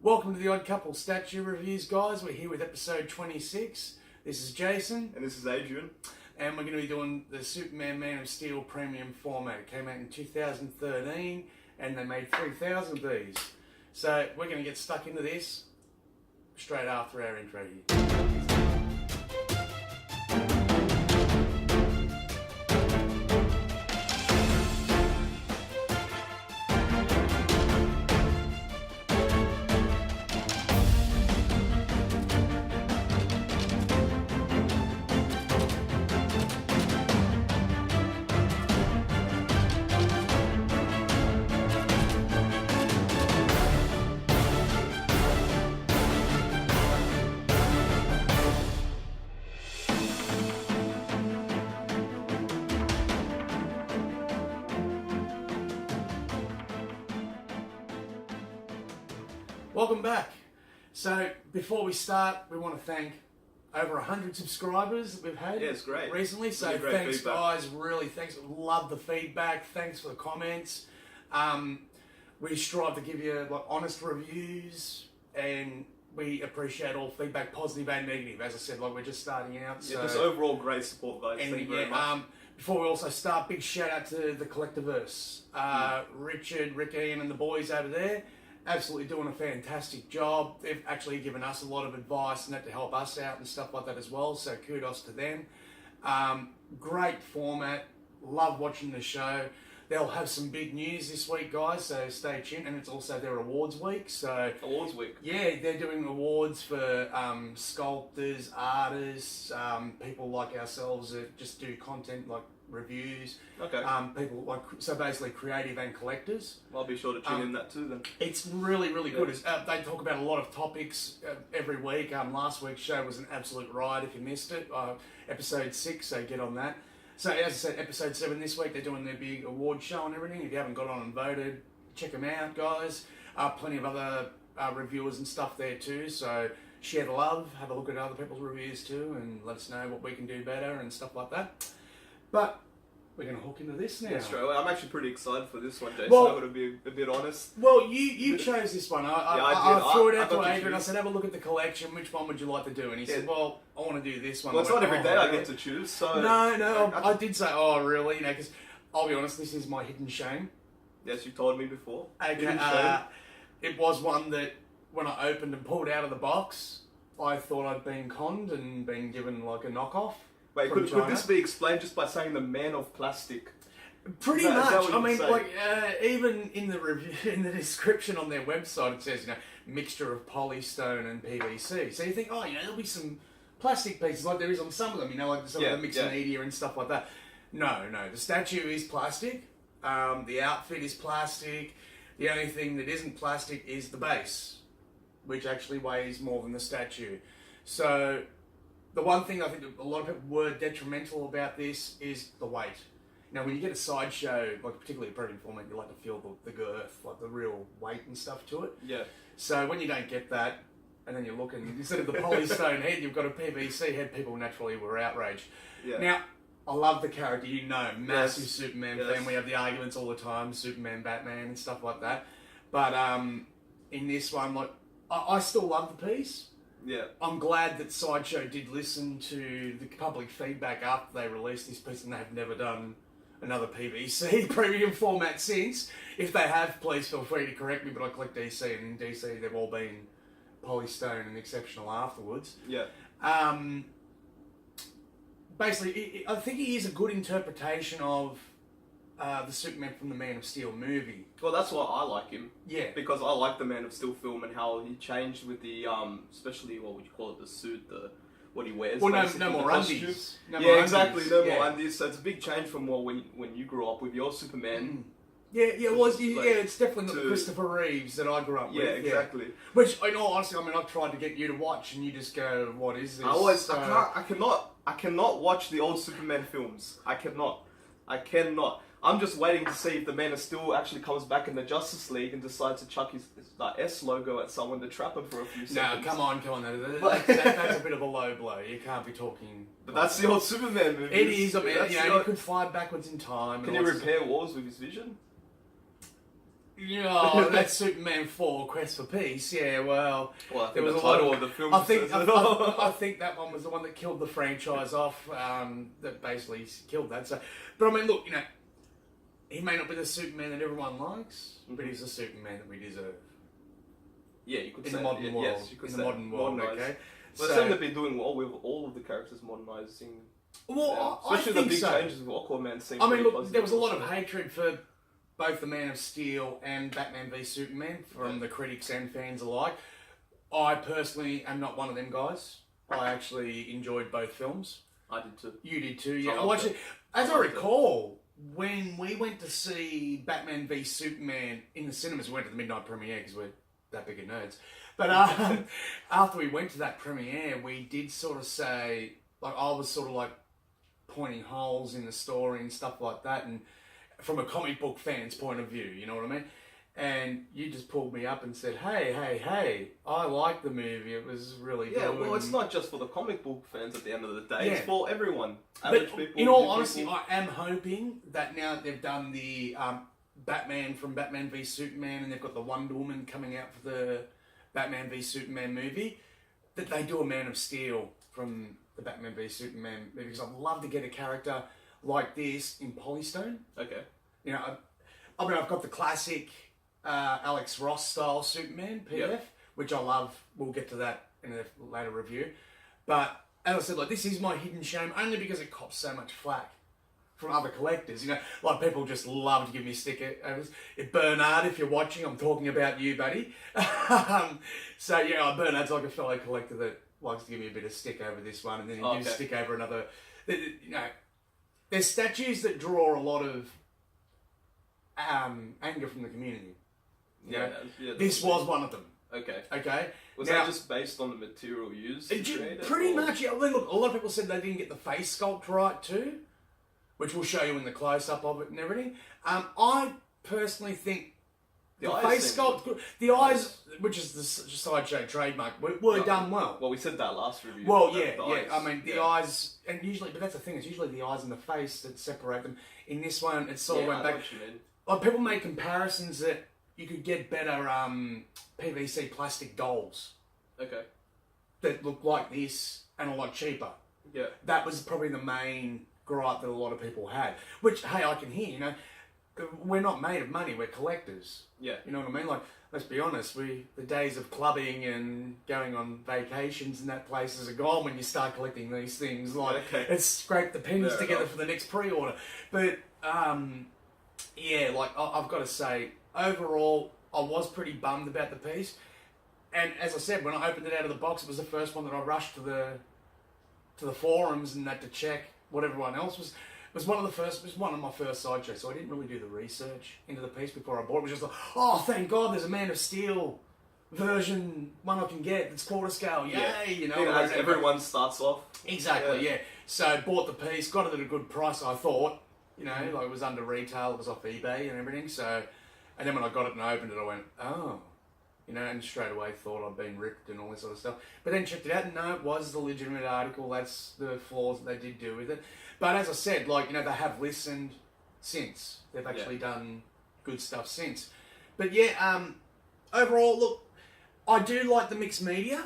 Welcome to the Odd Couple Statue Reviews, guys. We're here with episode 26. This is Jason. And this is Adrian. And we're going to be doing the Superman Man of Steel premium format. It came out in 2013 and they made 3,000 of these. So we're going to get stuck into this straight after our intro here. Welcome back. So before we start, we want to thank over 100 subscribers that we've had great. recently. So really thanks feedback. guys, really thanks. Love the feedback. Thanks for the comments. We strive to give you honest reviews, and we appreciate all feedback, positive and negative. As I said, we're just starting out. So, just overall great support, guys. Thank you very much. Before we also start, big shout out to the Collectiverse. Richard, Rick, Ian and the boys over there. Absolutely doing a fantastic job. They've actually given us a lot of advice and that to help us out and stuff like that as well. So kudos to them. Great format. Love watching the show. They'll have some big news this week, guys, so stay tuned. And it's also their awards week. So Awards week. yeah, they're doing awards for sculptors, artists, people like ourselves that just do content like reviews. Okay. People like, so basically creative and collectors. I'll be sure to tune in that too then. It's really, really good. They talk about a lot of topics every week. Last week's show was an absolute ride if you missed it. Episode 6, so get on that. So as I said, episode 7 this week, they're doing their big award show and everything. If you haven't got on and voted, check them out, guys. Plenty of other reviewers and stuff there too. So share the love, have a look at other people's reviews too, and let us know what we can do better and stuff like that. But we're going to hook into this now. Yeah, straight away. I'm actually pretty excited for this one, Jason. Well, I'm going to be a bit honest. Well, you chose this one. I did. threw it I out to got Adrian. I said, have a look at the collection. Which one would you like to do? And he said, well, I want to do this one. Well, it's I went, not every day I really? get to choose, so... No, I did say, oh, really? You know, because I'll be honest, this is my hidden shame. Yes, you told me before. Okay, Hidden shame. it was one that when I opened and pulled out of the box, I thought I'd been conned and been given like a knockoff. Wait, could this be explained just by saying the man of plastic? Pretty Is that much. what I you'd mean, say? like even in the review, in the description on their website, it says mixture of polystone and PVC. So you think, oh, there'll be some plastic pieces like there is on some of them. Like some of the mixed media and stuff like that. No. The statue is plastic. The outfit is plastic. The only thing that isn't plastic is the base, which actually weighs more than the statue. So the one thing I think a lot of people were detrimental about this is the weight. Now, when you get a sideshow, like particularly a premium format, you like to feel the girth, like the real weight and stuff to it. Yeah. So when you don't get that, and then you're looking, instead of the polystone head, you've got a PVC head, people naturally were outraged. Yeah. Now, I love the character, massive Superman fan. We have the arguments all the time, Superman, Batman, and stuff like that. But in this one, like, I still love the piece. Yeah. I'm glad that Sideshow did listen to the public feedback after they released this piece, and they've never done another PVC premium format since. If they have, please feel free to correct me, but I collect DC, and in DC they've all been polystone and exceptional afterwards. Yeah. Basically, I think he is a good interpretation of the Superman from the Man of Steel movie. Well, that's why I like him. Yeah. Because I like the Man of Steel film and how he changed with the, especially, what would you call it, the suit, what he wears. Well, no more undies. No more undies. So it's a big change from when you grew up with your Superman. Yeah, it's definitely not the Christopher Reeves that I grew up with. Yeah, exactly. Which, in all honesty, I've tried to get you to watch, and you just go, "What is this?" I cannot watch the old Superman films. I cannot. I'm just waiting to see if the Man of Steel actually comes back in the Justice League and decides to chuck his S logo at someone to trap him for a few seconds. No, come on. That's a bit of a low blow. You can't be talking... But that's the old Superman movie. It is. I mean, he could fly backwards in time. Can he repair wars with his vision? Yeah, that's Superman 4: Quest for Peace. Yeah, well, Well, I there think was the a lot title of of the film I think says it all. I think that one was the one that killed the franchise off. That basically killed that. So, but I mean, look, he may not be the Superman that everyone likes, but he's the Superman that we deserve. Yeah, you could In say the modern world. Yes, you could In say the modern world, modernised. okay. But they seem to be doing well with all of the characters modernising. Well, I especially think the big so. changes with Aquaman seem I mean, pretty look, positive there was a lot also. of hatred for both the Man of Steel and Batman v Superman from the critics and fans alike. I personally am not one of them guys. I actually enjoyed both films. I did too. You did too, yeah. I loved it. As I loved it. recall, when we went to see Batman v Superman in the cinemas, we went to the midnight premiere because we're that big of nerds. But after we went to that premiere, we did sort of say, like, I was sort of like pointing holes in the story and stuff like that, and from a comic book fan's point of view, you know what I mean? And you just pulled me up and said, hey, I liked the movie, it was really good. Yeah, well, it's not just for the comic book fans at the end of the day, Yeah. it's for everyone. But Average people. in all new honesty, people. I am hoping that now that they've done the Batman from Batman v Superman and they've got the Wonder Woman coming out for the Batman v Superman movie, that they do a Man of Steel from the Batman v Superman movie, because I'd love to get a character like this in Polystone. Okay. I mean, I've got the classic Alex Ross style Superman PDF, Yep. which I love. We'll get to that in a later review. But as I said, like, this is my hidden shame only because it cops so much flack from other collectors. Like, people just love to give me stickers. Bernard, if you're watching, I'm talking about you, buddy. So yeah, Bernard's like a fellow collector that likes to give me a bit of stick over this one, and then he gives stick over another. There's statues that draw a lot of anger from the community. Yeah. This was one of them. Okay. Okay. Was Now, that just based on the material used to create it? pretty or- much. Yeah. I mean, look, a lot of people said they didn't get the face sculpt right too, which we'll show you in the close up of it and everything. I personally think the eyes face seem sculpt, the eyes, which is the Sideshow trademark, were done well. Well, we said that last review. Well, the yeah. eyes. I mean, the Yeah. eyes, and usually, but that's the thing. It's usually the eyes and the face that separate them. In this one, it sort of Yeah, went I know back. what you mean. Like, people make comparisons that you could get better PVC plastic dolls Okay. that look like this and are a lot cheaper. Yeah. That was probably the main gripe that a lot of people had. Which, hey, I can hear, we're not made of money, we're collectors. Yeah. You know what I mean? Like, let's be honest, the days of clubbing and going on vacations and that places are gone when you start collecting these things. Like, it's scrape the pennies Fair together enough. for the next pre-order. But, yeah, like, I've got to say, overall, I was pretty bummed about the piece. And as I said, when I opened it out of the box, it was the first one that I rushed to the forums and that to check what everyone else was. It was one of my first sideshows, so I didn't really do the research into the piece before I bought it. It was just like, oh, thank God, there's a Man of Steel version one I can get that's quarter scale. Yay, As everyone starts off. Exactly, yeah. So bought the piece, got it at a good price, I thought. Like, it was under retail, it was off eBay and everything. So, and then when I got it and opened it, I went, oh. And straight away thought I'd been ripped and all this sort of stuff. But then checked it out, and no, it was the legitimate article. That's the flaws that they did do with it. But as I said, like, they have listened since. They've actually done good stuff since. But yeah, overall, look, I do like the mixed media.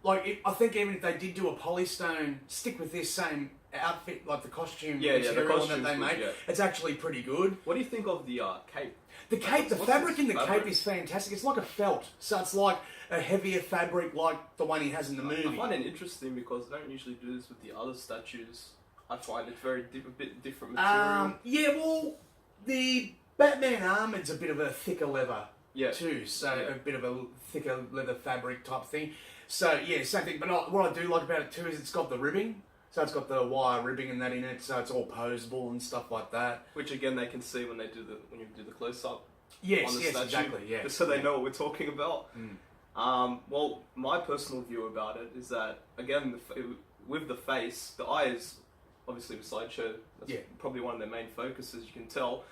Like, I think even if they did do a Polystone, stick with this same outfit, like the costume material the that costume's they good, make, yeah. it's actually pretty good. What do you think of the cape? The cape, the What's fabric this in the fabric? cape is fantastic. It's like a felt, so it's like a heavier fabric like the one he has in the movie. I find it interesting because they don't usually do this with the other statues. I find it's a bit different material. Yeah, well, the Batman armored's a bit of a thicker leather too, so Yeah. a bit of a thicker leather fabric type thing. So yeah, same thing. But what I do like about it too is it's got the ribbing. So it's got the wire ribbing and that in it, so it's all posable and stuff like that. Which again they can see when you do the close up. Yes, on the yes, statue, exactly. Yeah, just so they know what we're talking about. Well, my personal view about it is that again, with the face, the eyes, obviously with Sideshow, that's probably one of their main focuses. You can tell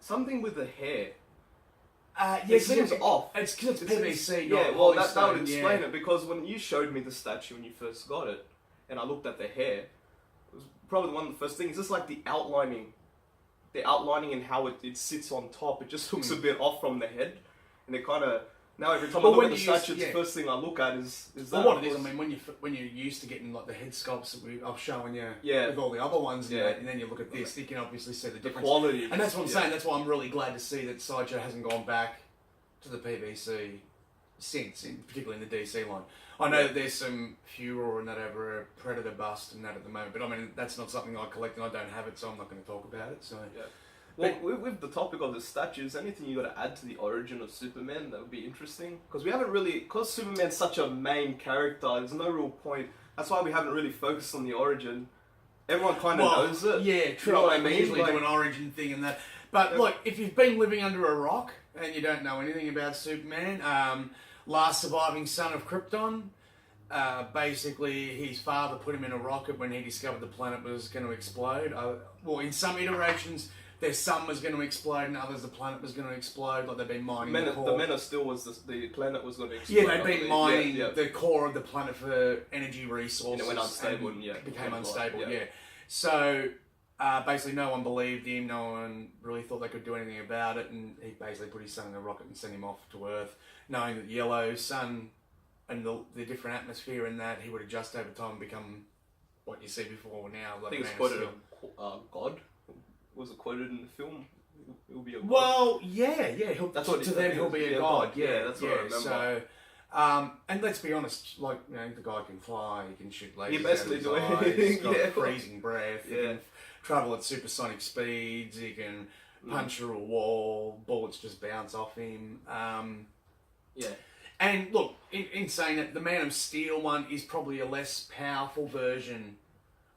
something with the hair. It seems off. It's because it's PVC. Yeah, not well, that polystone, would explain it, because when you showed me the statue when you first got it, and I looked at the hair, it was probably one of the first things. Just like the outlining the outlining and how it sits on top, it just looks a bit off from the head, and it kind of. Now every time I look at the statue, the first thing I look at is that. Well, what it is, I mean, when you're used to getting like the head sculpts that I was showing you with all the other ones, and then you look at this, you can obviously see the difference. Quality. And that's what I'm saying. That's why I'm really glad to see that Sideshow hasn't gone back to the PVC since, particularly in the DC line. I know that there's some furor and that over a Predator bust and that at the moment, but I mean that's not something I collect and I don't have it, so I'm not going to talk about it. So. Yeah. Well, with the topic of the statues, anything you got to add to the origin of Superman that would be interesting? Because we haven't really, because Superman's such a main character, there's no real point. That's why we haven't really focused on the origin. Everyone kind of knows it. Yeah, true. You know what I We mean? usually do an origin thing and that. But look, if you've been living under a rock and you don't know anything about Superman, last surviving son of Krypton, basically his father put him in a rocket when he discovered the planet was going to explode. Well, in some iterations, their sun was going to explode, and others the planet was going to explode. Like they've been mining the core. The Men of Steel was the planet was going to explode. Yeah, they've been mining the core of the planet for energy resources. And it went unstable, and became unstable. Yeah. So basically, no one believed him. No one really thought they could do anything about it, and he basically put his son in a rocket and sent him off to Earth, knowing that the yellow sun and the different atmosphere in that he would adjust over time and become what you see before now. Like I think it's quoted God. Was it quoted in the film? He'll be a god. Well, yeah. That's what to them he'll be a god. Yeah, that's what I remember. So, and let's be honest, like the guy can fly, he can shoot lasers. He basically out do of his eyes, anything. he's got freezing breath. He Yeah. can travel at supersonic speeds. He can punch through a wall. Bullets just bounce off him. Yeah. And look, in saying that, the Man of Steel one is probably a less powerful version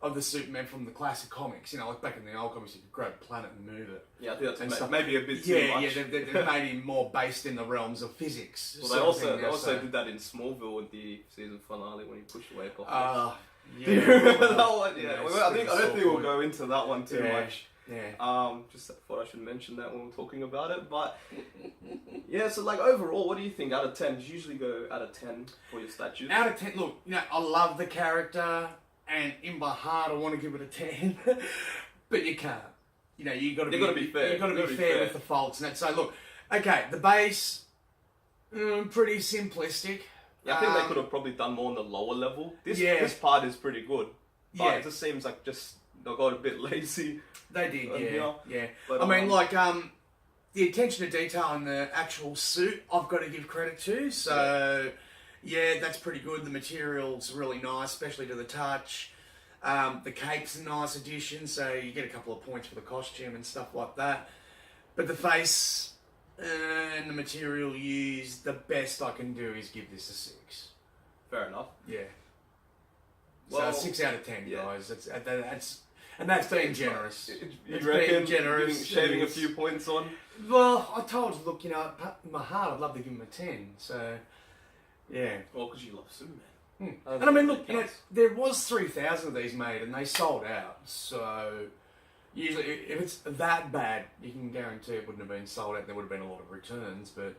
of the Superman from the classic comics. You know, like back in the old comics, you could grab a planet and move it. Yeah, I think that's maybe a bit too much. Yeah, they've made him more based in the realms of physics. Well, they also did that in Smallville in the season finale when he pushed away Coffee. Yeah. That one, yeah. I don't think we'll go into that one too much. Yeah. Just thought I should mention that when we're talking about it. But yeah, so like overall, what do you think out of 10? Do you usually go out of 10 for your statues? Out of 10, look, I love the character, and in my heart, I want to give it a 10, but you can't. You got to be fair. You've got to be fair with the faults and that. So look, okay, the base, pretty simplistic. Yeah, I think they could have probably done more on the lower level. This part is pretty good, but it just seems like they got a bit lazy. They did, yeah. But, I mean, like, the attention to detail in the actual suit, I've got to give credit to. So, yeah, that's pretty good. The material's really nice, especially to the touch. The cape's a nice addition, so you get a couple of points for the costume and stuff like that. But the face and the material used, the best I can do is give this a 6. Fair enough. Yeah. Well, so 6 out of 10, guys. That's being generous. You reckon generous, shaving a few points on? Well, I told you, look, in my heart, I'd love to give him a 10. So, yeah. Well, because you love Superman. And I mean, look, there was 3,000 of these made, and they sold out. So, usually, if it's that bad, you can guarantee it wouldn't have been sold out. There would have been a lot of returns, but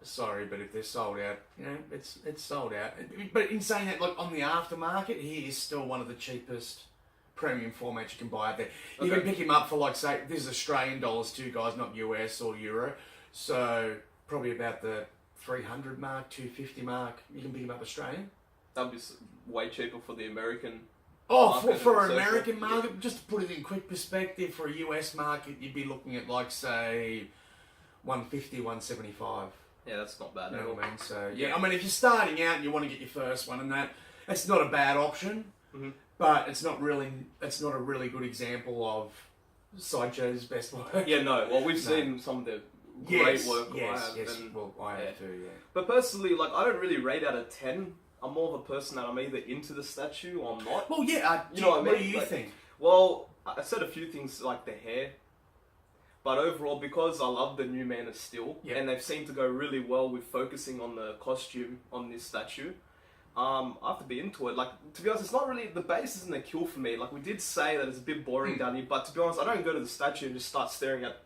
sorry, but if they're sold out, it's sold out. But in saying that, like on the aftermarket, he is still one of the cheapest premium formats you can buy out there. You can pick him up for, like, say, this is Australian dollars too, guys, not US or Euro. So probably about the 300 mark, 250 mark. You can pick him up Australian. That'd be way cheaper for the American. For an American market, just to put it in quick perspective, for a US market, you'd be looking at, like, say, 150, 175. Yeah, that's not bad at all. You know what I mean? So, I mean, if you're starting out and you want to get your first one and it's not a bad option, but it's not a really good example of Sideshow's best work. Yeah, no. Well, we've seen some of the great work. I have too, yeah. But personally, like, I don't really rate out of 10. I'm more of a person that I'm either into the statue or I'm not. Well, yeah, you know what I mean? What do you think? Well, I said a few things like the hair. But overall, because I love the new Man of Steel, and they've seemed to go really well with focusing on the costume on this statue, I have to be into it. Like, to be honest, it's not really, the base isn't a kill for me. Like, we did say that it's a bit boring down here, but to be honest, I don't go to the statue and just start staring at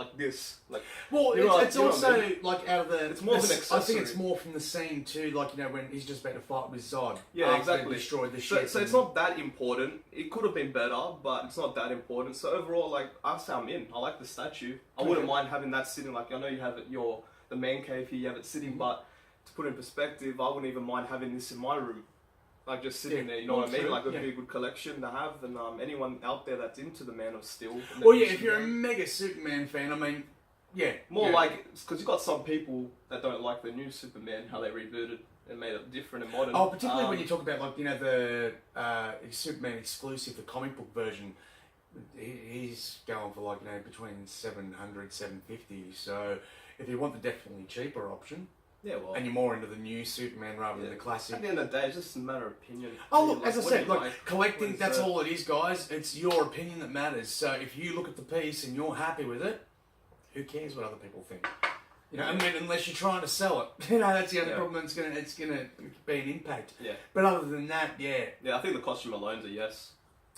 like this. Like, well, you know it's what I also mean? like out of the. It's more of an I think accessory. it's more from the scene too. Like when he's just about to fight with Zod. Yeah, after exactly. They destroyed the So, ship. so it's not that important. It could have been better, but it's not that important. So overall, like, I say I'm in. I like the statue. I wouldn't mind having that sitting. Like, I know you have it, the man cave here, you have it sitting, but to put in perspective, I wouldn't even mind having this in my room. Like, just sitting there, you know what I mean? Like, it would be a good collection to have. And anyone out there that's into the Man of Steel. Well, yeah, if you're a mega Superman fan, I mean, yeah. More like, because you've got some people that don't like the new Superman, how they rebooted and made it different and modern. Oh, particularly when you talk about, like, the Superman exclusive, the comic book version, he's going for, like, between 700, 750. So if you want the definitely cheaper option, yeah, well, and you're more into the new Superman rather than the classic. At the end of the day, it's just a matter of opinion. Oh, look, as I what said, do you like, collecting, that's all it is, guys. It's your opinion that matters. So if you look at the piece and you're happy with it, who cares what other people think? I mean, unless you're trying to sell it. That's the only problem. It's gonna be an impact. Yeah. But other than that, yeah. Yeah, I think the costume alone's a yes.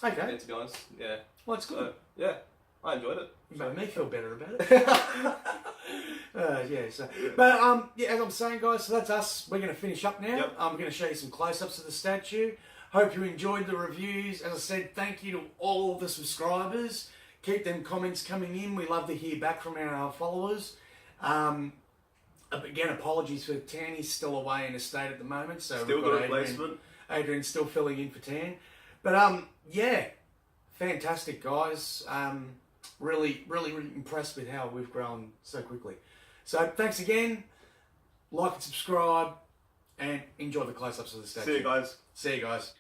Okay. Yeah, to be honest, yeah. Well, it's good. Yeah, I enjoyed it. You made me feel better about it. Yeah, so, but yeah, as I'm saying, guys, so that's us. We're going to finish up now. Yep. I'm going to show you some close-ups of the statue. Hope you enjoyed the reviews. As I said, thank you to all the subscribers. Keep them comments coming in. We love to hear back from our followers. Again, apologies for Tan. He's still away in a state at the moment, so Still we've got got a placement. Adrian's still filling in for Tan. But yeah, fantastic, guys. Really impressed with how we've grown so quickly. So thanks again. Like and subscribe, and enjoy the close-ups of the statue. See you guys. See you guys.